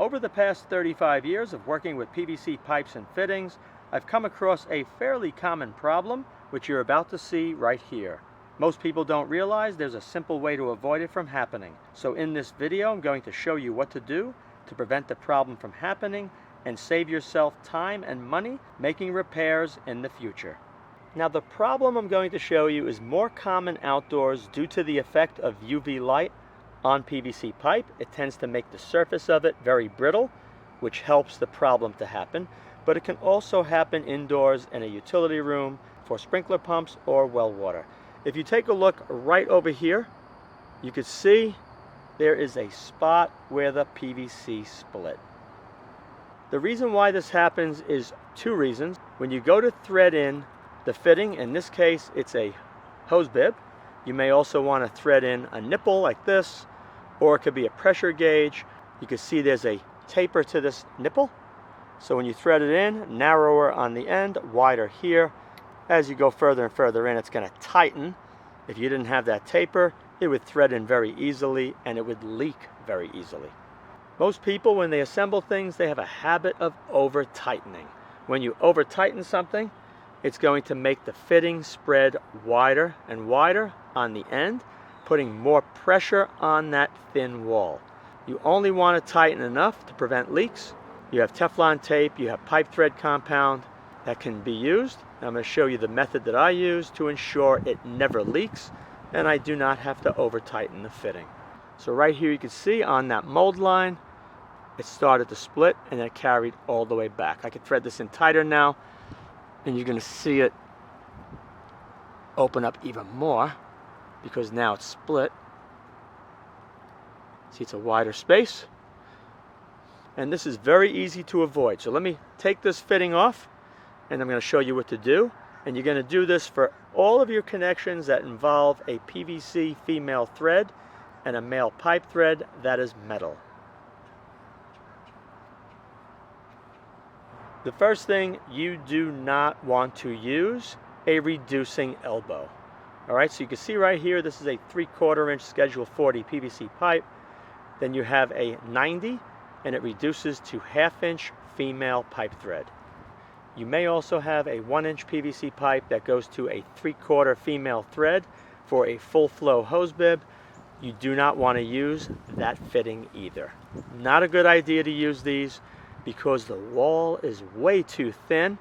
Over the past 35 years of working with PVC pipes and fittings, I've come across a fairly common problem, which you're about to see right here. Most people don't realize there's a simple way to avoid it from happening. So in this video, I'm going to show you what to do to prevent the problem from happening and save yourself time and money making repairs in the future. Now, the problem I'm going to show you is more common outdoors due to the effect of UV light on PVC pipe. It tends to make the surface of it very brittle, which helps the problem to happen. But it can also happen indoors in a utility room for sprinkler pumps or well water. If you take a look right over here, you can see there is a spot where the PVC split. The reason why this happens is two reasons. When you go to thread in the fitting, in this case it's a hose bib. You may also want to thread in a nipple like this, or it could be a pressure gauge. You can see there's a taper to this nipple. So when you thread it in, narrower on the end, wider here. As you go further and further in, it's going to tighten. If you didn't have that taper, it would thread in very easily and it would leak very easily. Most people, when they assemble things, they have a habit of over tightening. When you over tighten something, it's going to make the fitting spread wider and wider on the end, putting more pressure on that thin wall. You only want to tighten enough to prevent leaks. You have Teflon tape, you have pipe thread compound that can be used. I'm going to show you the method that I use to ensure it never leaks and I do not have to over tighten the fitting. So right here you can see on that mold line, it started to split and it carried all the way back. I can thread this in tighter now and you're going to see it open up even more because now it's split. See, it's a wider space. And this is very easy to avoid. So let me take this fitting off and I'm going to show you what to do. And you're going to do this for all of your connections that involve a PVC female thread and a male pipe thread that is metal. The first thing, you do not want to use a reducing elbow. All right, so you can see right here, this is a 3/4 inch Schedule 40 PVC pipe. Then you have a 90 and it reduces to 1/2 inch female pipe thread. You may also have a 1 inch PVC pipe that goes to a 3/4 female thread for a full flow hose bib. You do not want to use that fitting either. Not a good idea to use these because the wall is way too thin.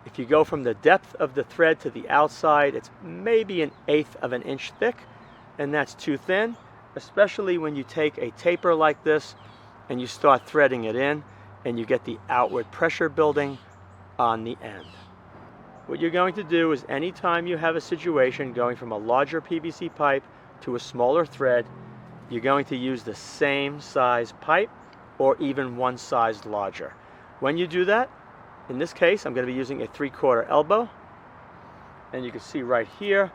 If you go from the depth of the thread to the outside, it's maybe 1/8 of an inch thick, and that's too thin, especially when you take a taper like this and you start threading it in and you get the outward pressure building on the end. What you're going to do is anytime you have a situation going from a larger PVC pipe to a smaller thread, you're going to use the same size pipe or even one size larger. When you do that, in this case, I'm going to be using a 3/4 elbow. And you can see right here,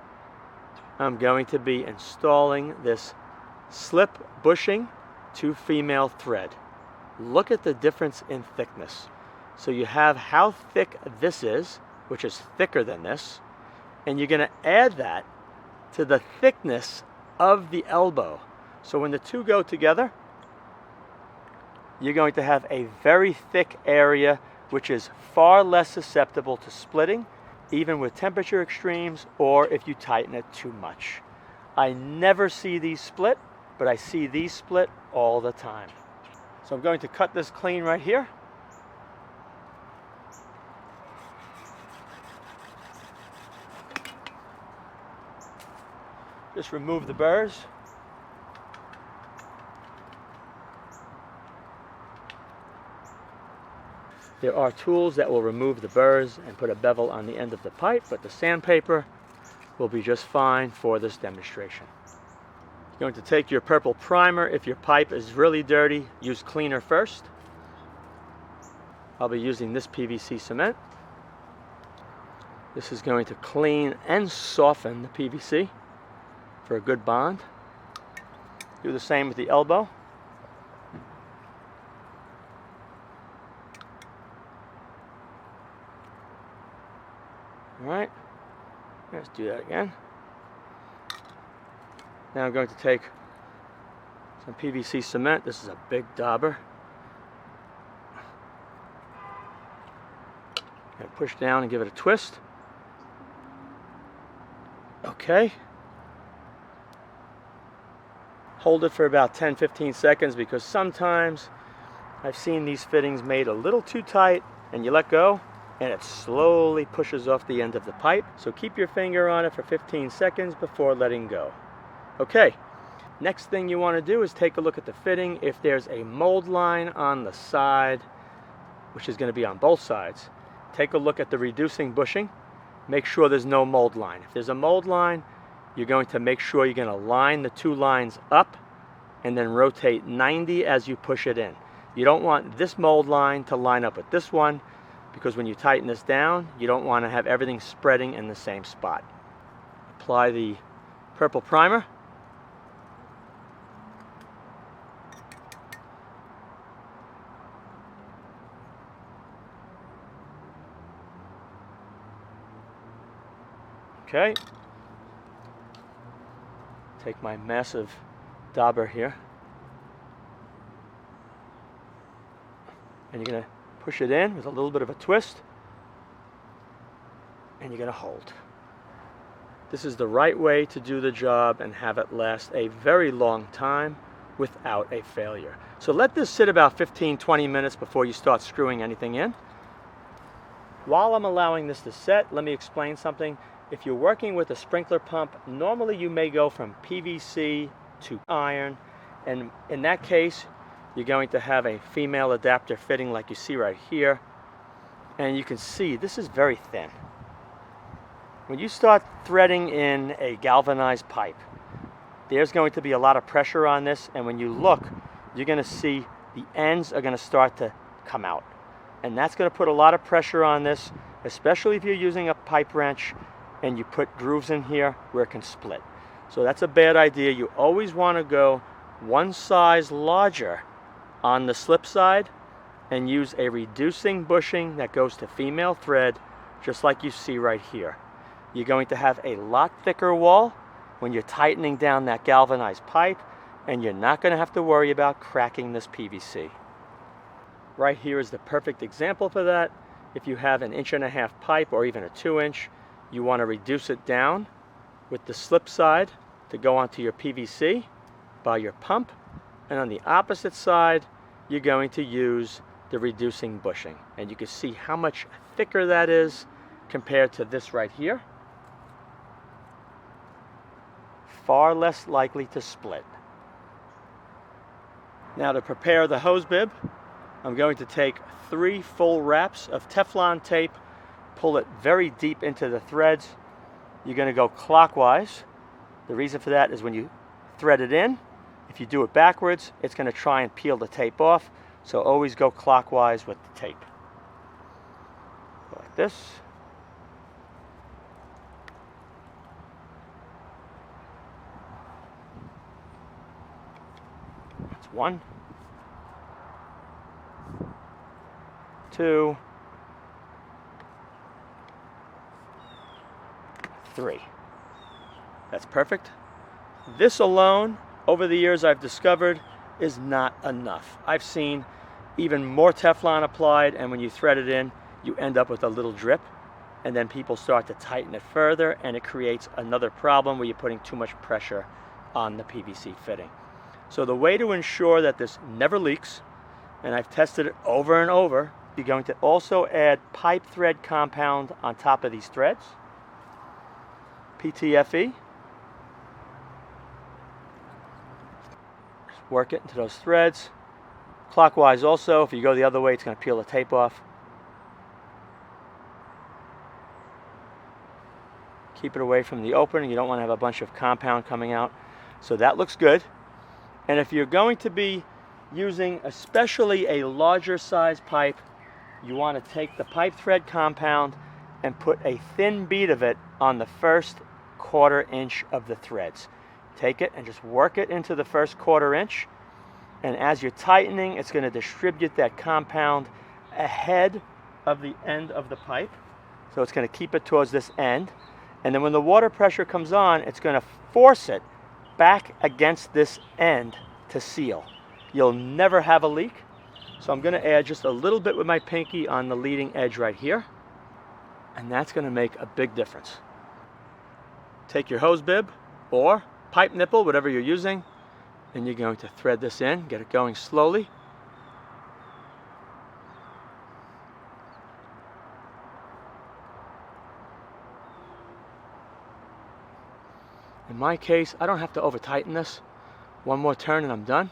I'm going to be installing this slip bushing to female thread. Look at the difference in thickness. So you have how thick this is, which is thicker than this, and you're going to add that to the thickness of the elbow. So when the two go together, you're going to have a very thick area which is far less susceptible to splitting, even with temperature extremes or if you tighten it too much. I never see these split, but I see these split all the time. So I'm going to cut this clean right here. Just remove the burrs. There are tools that will remove the burrs and put a bevel on the end of the pipe, but the sandpaper will be just fine for this demonstration. You're going to take your purple primer. If your pipe is really dirty, use cleaner first. I'll be using this PVC cement. This is going to clean and soften the PVC for a good bond. Do the same with the elbow. All right, let's do that again. Now I'm going to take some PVC cement. This is a big dauber. And push down and give it a twist. Okay. Hold it for about 10-15 seconds, because sometimes I've seen these fittings made a little too tight and you let go and it slowly pushes off the end of the pipe. So keep your finger on it for 15 seconds before letting go. Okay, next thing you want to do is take a look at the fitting. If there's a mold line on the side, which is going to be on both sides, take a look at the reducing bushing. Make sure there's no mold line. If there's a mold line, you're going to make sure you're going to line the two lines up and then rotate 90 as you push it in. You don't want this mold line to line up with this one, because when you tighten this down, you don't want to have everything spreading in the same spot. Apply the purple primer. Okay. Take my massive dauber here, and you're going to push it in with a little bit of a twist, and you're going to hold. This is the right way to do the job and have it last a very long time without a failure. So let this sit about 15-20 minutes before you start screwing anything in. While I'm allowing this to set, let me explain something. If you're working with a sprinkler pump, normally you may go from PVC to iron, and in that case you're going to have a female adapter fitting like you see right here, and you can see this is very thin. When you start threading in a galvanized pipe, there's going to be a lot of pressure on this, and when you look, you're going to see the ends are going to start to come out, and that's going to put a lot of pressure on this, especially if you're using a pipe wrench and you put grooves in here where it can split. So that's a bad idea. You always want to go one size larger on the slip side and use a reducing bushing that goes to female thread, just like you see right here. You're going to have a lot thicker wall when you're tightening down that galvanized pipe, and you're not going to have to worry about cracking this PVC. Right here is the perfect example for that. If you have an 1.5-inch pipe or even a 2-inch, you want to reduce it down with the slip side to go onto your PVC by your pump, and on the opposite side you're going to use the reducing bushing, and you can see how much thicker that is compared to this right here. Far less likely to split. Now, to prepare the hose bib, I'm going to take 3 full wraps of Teflon tape, pull it very deep into the threads. You're going to go clockwise. The reason for that is when you thread it in, if you do it backwards, it's going to try and peel the tape off. So always go clockwise with the tape. Go like this. That's 1, 2, 3. That's perfect. This alone, over the years I've discovered, is not enough. I've seen even more Teflon applied, and when you thread it in, you end up with a little drip, and then people start to tighten it further, and it creates another problem where you're putting too much pressure on the PVC fitting. So the way to ensure that this never leaks, and I've tested it over and over, you're going to also add pipe thread compound on top of these threads. PTFE. Just work it into those threads. Clockwise also. If you go the other way, it's going to peel the tape off. Keep it away from the opening. You don't want to have a bunch of compound coming out. So that looks good. And if you're going to be using especially a larger size pipe, you want to take the pipe thread compound and put a thin bead of it on the first 1/4 inch of the threads. Take it and just work it into the first 1/4 inch, and as you're tightening, it's going to distribute that compound ahead of the end of the pipe. So it's going to keep it towards this end, and then when the water pressure comes on, it's going to force it back against this end to seal. You'll never have a leak. So I'm going to add just a little bit with my pinky on the leading edge right here. And that's going to make a big difference. Take your hose bib or pipe nipple, whatever you're using, and you're going to thread this in, get it going slowly. In my case, I don't have to over tighten this. One more turn and I'm done.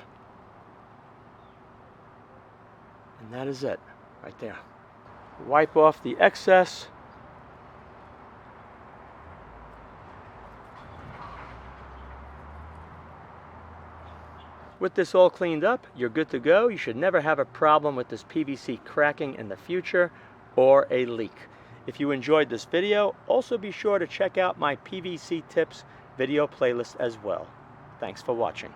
And that is it, right there. Wipe off the excess. With this all cleaned up, you're good to go. You should never have a problem with this PVC cracking in the future or a leak. If you enjoyed this video, also be sure to check out my PVC tips video playlist as well. Thanks for watching.